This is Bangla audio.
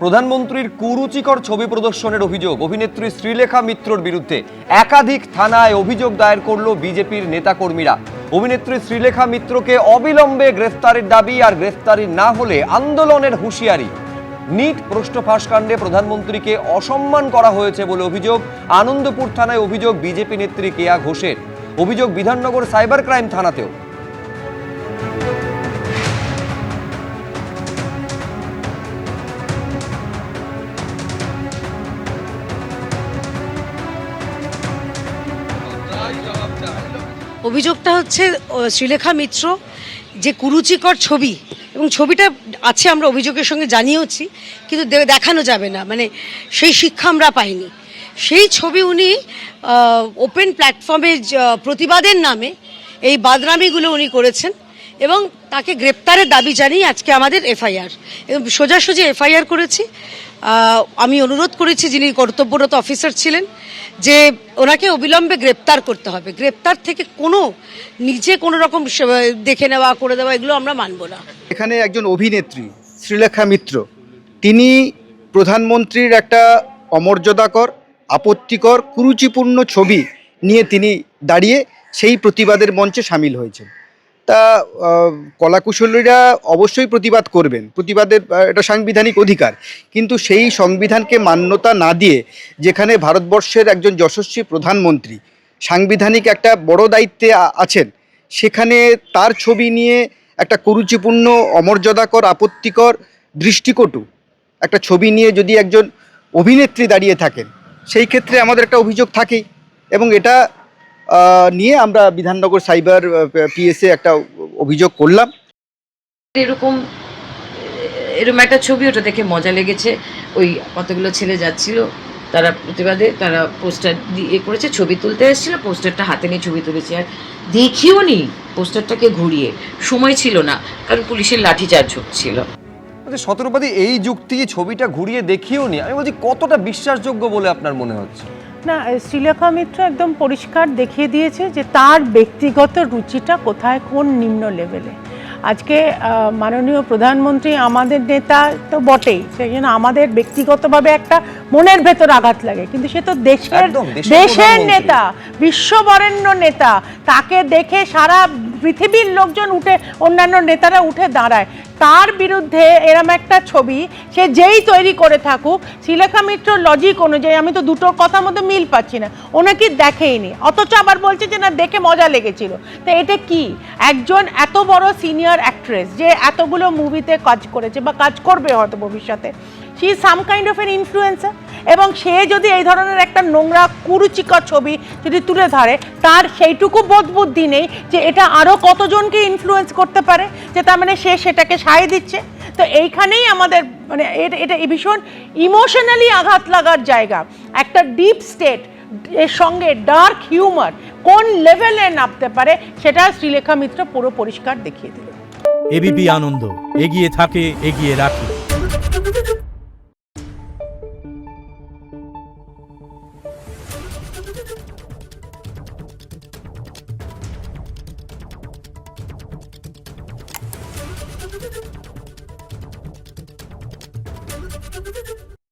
প্রধানমন্ত্রীর কুরুচিকর ছবি প্রদর্শনের অভিযোগ অভিনেত্রী শ্রীলেখা মিত্রর বিরুদ্ধে একাধিক থানায় অভিযোগ দায়ের করল বিজেপির নেতাকর্মীরা। অভিনেত্রী শ্রীলেখা মিত্রকে অবিলম্বে গ্রেফতারের দাবি, আর গ্রেফতারি না হলে আন্দোলনের হুঁশিয়ারি। নিট প্রশ্ন ফাঁস কাণ্ডে প্রধানমন্ত্রীকে অসম্মান করা হয়েছে বলে অভিযোগ। আনন্দপুর থানায় অভিযোগ বিজেপি নেত্রী কেয়া ঘোষের। অভিযোগ বিধাননগর সাইবার ক্রাইম থানাতেও। অভিযোগটা হচ্ছে শ্রীলেখা মিত্র যে কুরুচিকর ছবি, এবং ছবিটা আছে, আমরা অভিযোগের সঙ্গে জানিয়েওছি, কিন্তু দেখানো যাবে না, মানে সেই শিক্ষা আমরা পাইনি। সেই ছবি উনি ওপেন প্ল্যাটফর্মে প্রতিবাদের নামে এই বাদরামিগুলো উনি করেছেন, এবং তাকে গ্রেপ্তারের দাবি জানিয়ে আজকে আমাদের এফআইআর, এবং সোজাসুজি এফআইআর করেছি। আমি অনুরোধ করেছি যিনি কর্তব্যরত অফিসার ছিলেন যে ওনাকে অবিলম্বে গ্রেপ্তার করতে হবে। গ্রেপ্তার থেকে নিজে কোনো রকম দেখে নেওয়া, করে দেওয়া, এগুলো আমরা মানব না। এখানে একজন অভিনেত্রী শ্রীলেখা মিত্র, তিনি প্রধানমন্ত্রীর একটা অমর্যাদাকর, আপত্তিকর, কুরুচিপূর্ণ ছবি নিয়ে তিনি দাঁড়িয়ে সেই প্রতিবাদের মঞ্চে সামিল হয়েছেন। তা কলাকুশলীরা অবশ্যই প্রতিবাদ করবেন, প্রতিবাদের এটা সাংবিধানিক অধিকার, কিন্তু সেই সংবিধানকে মান্যতা না দিয়ে যেখানে ভারতবর্ষের একজন যশস্বী প্রধানমন্ত্রী সাংবিধানিক একটা বড় দায়িত্বে আছেন, সেখানে তার ছবি নিয়ে একটা কুরুচিপূর্ণ, অমর্যাদাকর, আপত্তিকর, দৃষ্টিকটু একটা ছবি নিয়ে যদি একজন অভিনেত্রী দাঁড়িয়ে থাকেন, সেই ক্ষেত্রে আমাদের একটা অভিযোগ থাকেই, এবং এটা নিয়ে আমরা বিধাননগর সাইবার পিএসএ একটা অভিযোগ করলাম। এরকম একটা ছবি, ওটা দেখে মজা লেগেছে। ওই কতগুলো ছেলে যাচ্ছিল, তারা প্রতিবাদে তারা পোস্টার দিয়ে করেছে, ছবি তুলতে এসেছিল, পোস্টারটা হাতে নিয়ে ছবি তুলেছে। আর দেখিও নি পোস্টারটাকে ঘুরিয়ে, সময় ছিল না, কারণ পুলিশের লাঠিচার্জ হচ্ছিল। শতরূপাদি, এই যুক্তি ছবিটা ঘুরিয়ে দেখিও নি, আমি বলছি কতটা বিশ্বাসযোগ্য বলে আপনার মনে হচ্ছে? না, শ্রীলেখা মিত্র একদম পরিষ্কার দেখিয়ে দিয়েছে যে তার ব্যক্তিগত রুচিটা কোথায়, কোন নিম্ন লেভেলে। আজকে মাননীয় প্রধানমন্ত্রী আমাদের নেতা তো বটেই, সেই জন্য আমাদের ব্যক্তিগতভাবে একটা মনের ভেতর আঘাত লাগে, কিন্তু সে তো দেশের নেতা, বিশ্ববরেণ্য নেতা। তাকে দেখে সারা পৃথিবীর লোকজন উঠে, অন্যান্য নেতারা উঠে দাঁড়ায়। তার বিরুদ্ধে এরম একটা ছবি সে যেই তৈরি করে থাকুক, শ্রীলেখা মিত্র লজিক অনুযায়ী আমি তো দুটোর কথার মধ্যে মিল পাচ্ছি না, ওনাকে দেখেইনি, অথচ আবার বলছে যে না দেখে মজা লেগেছিল। তো এটা কি, একজন এত বড় সিনিয়র অ্যাক্ট্রেস যে এতগুলো মুভিতে কাজ করেছে বা কাজ করবে হয়তো ভবিষ্যতে, she is some kind of N influencer, এবং সে যদি এই ধরনের একটা নোংরা কুরুচিকর ছবি যদি তুলে ধরে, তার সেইটুকু বোধ বুদ্ধি নেই যে এটা আরও কতজনকে ইনফ্লুয়েন্স করতে পারে, যে তার মানে সে সেটাকে সায় দিচ্ছে। তো এইখানেই আমাদের মানে এটা ভীষণ ইমোশনালি আঘাত লাগার জায়গা। একটা ডিপ স্টেট এর সঙ্গে ডার্ক হিউমার কোন লেভেলে নামতে পারে, সেটা শ্রীলেখা মিত্র পুরো পরিষ্কার দেখিয়ে দিল। এবিপি আনন্দ, এগিয়ে থাকে, এগিয়ে রাখে।